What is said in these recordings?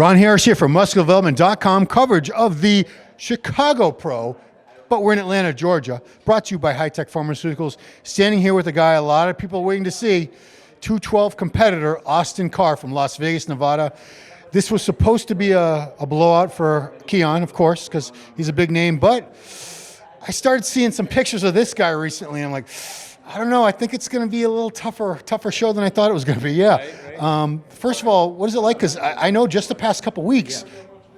Ron Harris here from MuscularDevelopment.com, coverage of the Chicago Pro, but we're in Atlanta, Georgia, brought to you by High Tech Pharmaceuticals. Standing here with a guy a lot of people are waiting to see, 212 competitor Austin Carr from Las Vegas, Nevada. This was supposed to be a blowout for Keon, of course, because he's a big name, but I started seeing some pictures of this guy recently, and I'm like, I don't know, I think it's going to be a little tougher show than I thought it was going to be, yeah. Right. First of all, what is it like? Because I know just the past couple weeks,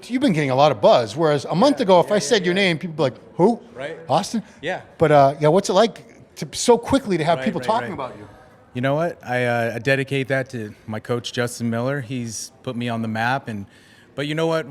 you've been getting a lot of buzz, whereas a month ago, if I said your name, people would be like, who? Right. Austin? Yeah. But what's it like to so quickly to have people talking about you? You know what? I dedicate that to my coach, Justin Miller. He's put me on the map. But you know what?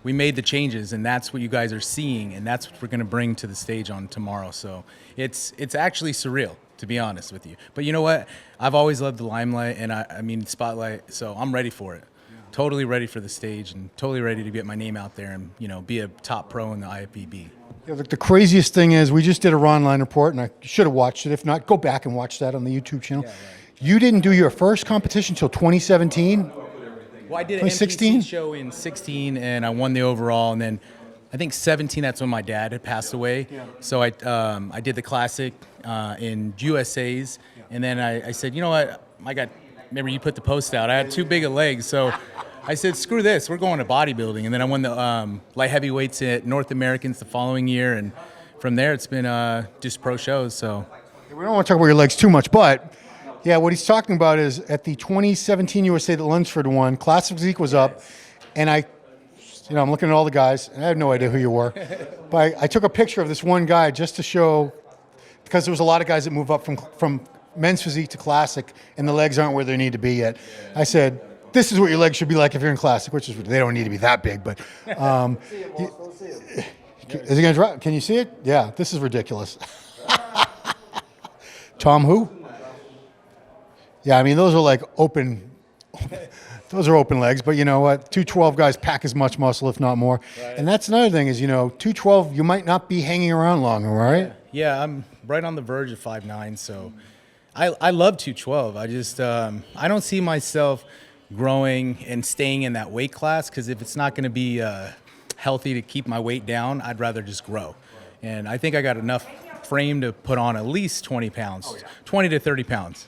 We made the changes, and that's what you guys are seeing, and that's what we're going to bring to the stage on tomorrow. So it's actually surreal, to be honest with you. But you know what? I've always loved the limelight, and I mean spotlight, so I'm ready for it. Yeah. Totally ready for the stage, and totally ready to get my name out there and be a top pro in the IFBB. Yeah, the craziest thing is we just did a Ron Line report, and I should have watched it. If not, go back and watch that on the YouTube channel. Yeah, right. You didn't do your first competition until 2017? Well, I did an MPC show in 16, and I won the overall, and then I think 17, that's when my dad had passed away. Yeah. So I did the classic in USA's, and then I said, you know what, remember you put the post out, I had too big of legs, so I said, screw this, we're going to bodybuilding, and then I won the light heavyweights at North Americans the following year, and from there it's been just pro shows. So we don't want to talk about your legs too much, but yeah, what he's talking about is at the 2017 USA that Lunsford won, classic physique was up, and I'm looking at all the guys, and I have no idea who you were, but I took a picture of this one guy just to show, because there was a lot of guys that move up from men's physique to classic, and the legs aren't where they need to be yet. I said, this is what your legs should be like if you're in classic, which is, they don't need to be that big, but is he going to drop? Can you see it? Yeah, this is ridiculous. Tom who? Yeah, I mean, those are like open legs, but you know what? 212 guys pack as much muscle, if not more. Right. And that's another thing is, 212, you might not be hanging around long, right? Yeah, I'm right on the verge of 5'9", so I love 212. I just, I don't see myself growing and staying in that weight class, because if it's not going to be healthy to keep my weight down, I'd rather just grow. And I think I got enough frame to put on at least 20 pounds, 20 to 30 pounds.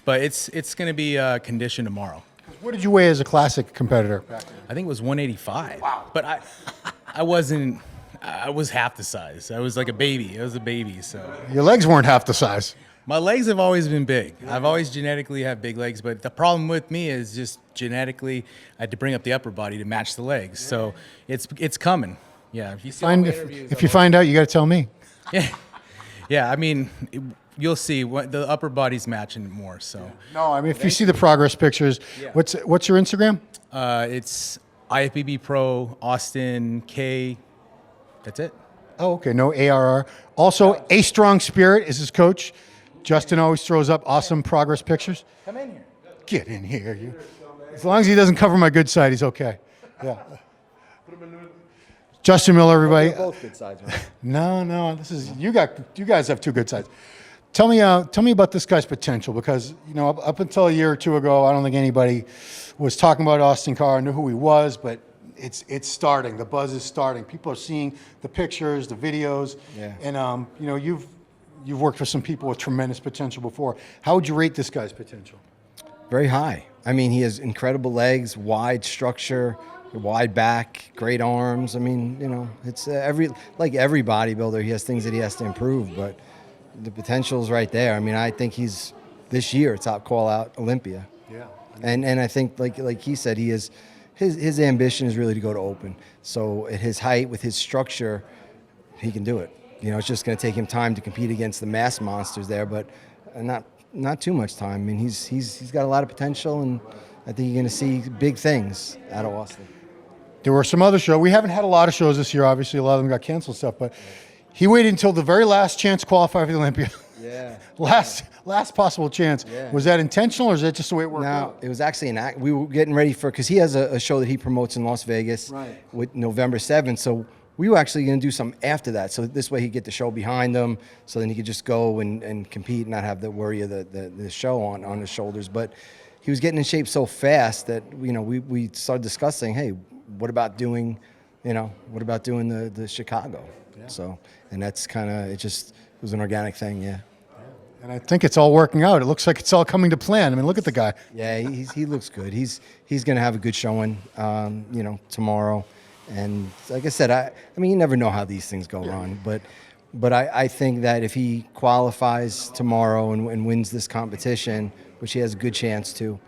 But it's going to be conditioned tomorrow. What did you weigh as a classic competitor? I think it was 185. Wow. But I was half the size. I was like a baby. I was a baby. So your legs weren't half the size. My legs have always been big. I've always genetically had big legs, but the problem with me is just genetically I had to bring up the upper body to match the legs. So it's coming. Yeah. If you find out, you got to tell me. Yeah. Yeah. I mean. You'll see what the upper body's matching more. So no, I mean if you see the progress pictures, what's your Instagram? It's IFBB Pro Austin K. That's it. Oh, okay. No ARR. Also, A Strong Spirit is his coach. Justin always throws up awesome progress pictures. Come in here. Get in here, you. As long as he doesn't cover my good side, he's okay. Yeah. Justin Miller, everybody. We're both good sides, right? No. This is you guys have two good sides. Tell me about this guy's potential, because up until a year or two ago, I don't think anybody was talking about Austin Carr, knew who he was, but it's starting. The buzz is starting. People are seeing the pictures, the videos, and you've worked with some people with tremendous potential before. How would you rate this guy's potential? Very high. I mean, he has incredible legs, wide structure, wide back, great arms. I mean, it's every bodybuilder, he has things that he has to improve, but the potential's right there. I mean, I think he's this year top call out Olympia. Yeah. And I think like he said, he is his ambition is really to go to open. So at his height, with his structure, he can do it. It's just going to take him time to compete against the mass monsters there, but not too much time. I mean, he's got a lot of potential, and I think you're going to see big things out of Austin. There were some other shows. We haven't had a lot of shows this year. Obviously, a lot of them got canceled stuff, but he waited until the very last chance to qualify for the Olympia. Yeah. last possible chance. Yeah. Was that intentional, or is that just the way it worked out? It was actually an act. We were getting ready because he has a show that he promotes in Las Vegas with November 7th. So we were actually going to do something after that. So this way he'd get the show behind him, so then he could just go and compete and not have the worry of the show on his shoulders. But he was getting in shape so fast that we started discussing, hey, what about doing the Chicago? Yeah. So, and that's kind of it was an organic thing, yeah. And I think it's all working out. It looks like it's all coming to plan. I mean, look at the guy. Yeah, he looks good. He's going to have a good showing, tomorrow. And like I said, I mean, you never know how these things go wrong, but I think that if he qualifies tomorrow and wins this competition, which he has a good chance to,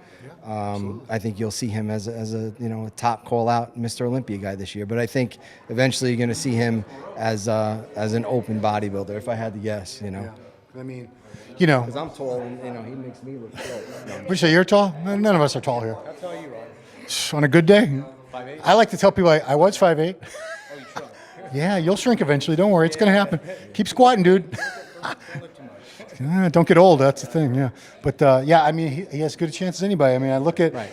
I think you'll see him as a top call out Mr. Olympia guy this year. But I think eventually you're going to see him as an open bodybuilder, if I had to guess. Yeah. I mean, because I'm tall and he makes me look short. Would you say you're tall? None of us are tall here. How tall are you, Rod? On a good day, 5'8"? I like to tell people I was 5'8". Oh, you shrunk. Yeah, you'll shrink eventually. Don't worry, it's going to happen. Keep squatting, dude. Don't get old. That's the thing. Yeah, but I mean, he has as good a chance as anybody. I mean, I look at. Right.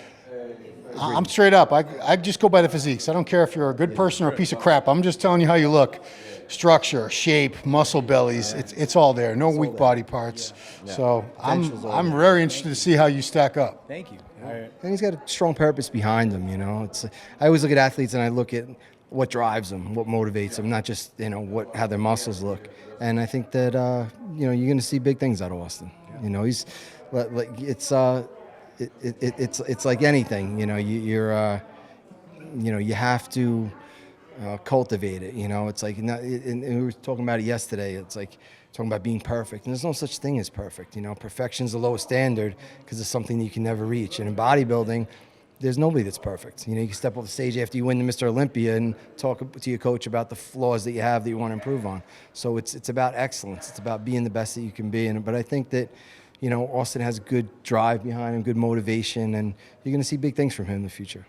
I'm straight up. I just go by the physiques. I don't care if you're a good person or a piece of crap. I'm just telling you how you look. Structure, shape, muscle bellies. It's all there. No weak body parts. Yeah. So Potential's all I'm there. very interested to see how you stack up. Thank you. All right. And he's got a strong purpose behind him. I always look at athletes and I look at what drives them, what motivates them, not just how their muscles look. And I think that you're going to see big things out of Austin. He's like it's like anything. You have to cultivate it. It's like, and we were talking about it yesterday. It's like talking about being perfect, and there's no such thing as perfect. Perfection's the lowest standard because it's something that you can never reach. And in bodybuilding, there's nobody that's perfect. You can step off the stage after you win the Mr. Olympia and talk to your coach about the flaws that you have that you want to improve on. So it's about excellence. It's about being the best that you can be. But I think that Austin has good drive behind him, good motivation, and you're going to see big things from him in the future.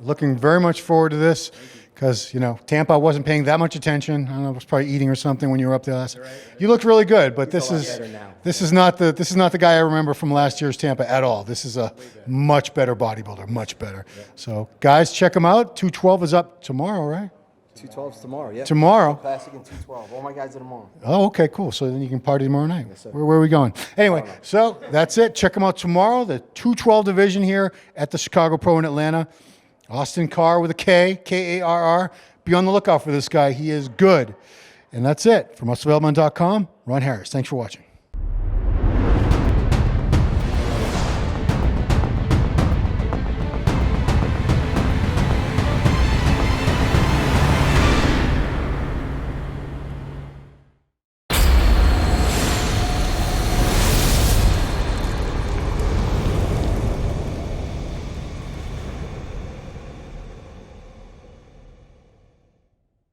Looking very much forward to this because, Tampa wasn't paying that much attention. I don't know, I was probably eating or something when you were up there last. You looked really good, but this is not the guy I remember from last year's Tampa at all. This is a much better bodybuilder, much better. Yeah. So, guys, check him out. 212 is up tomorrow, right? 212's tomorrow, yeah. Tomorrow. Classic and 212. All my guys are tomorrow. Oh, okay, cool. So then you can party tomorrow night. Yes, sir. Where are we going? Anyway, so that's it. Check them out tomorrow. The 212 division here at the Chicago Pro in Atlanta. Austin Carr with a K, K-A-R-R. Be on the lookout for this guy. He is good. And that's it. For muscledevelopment.com, Ron Harris. Thanks for watching.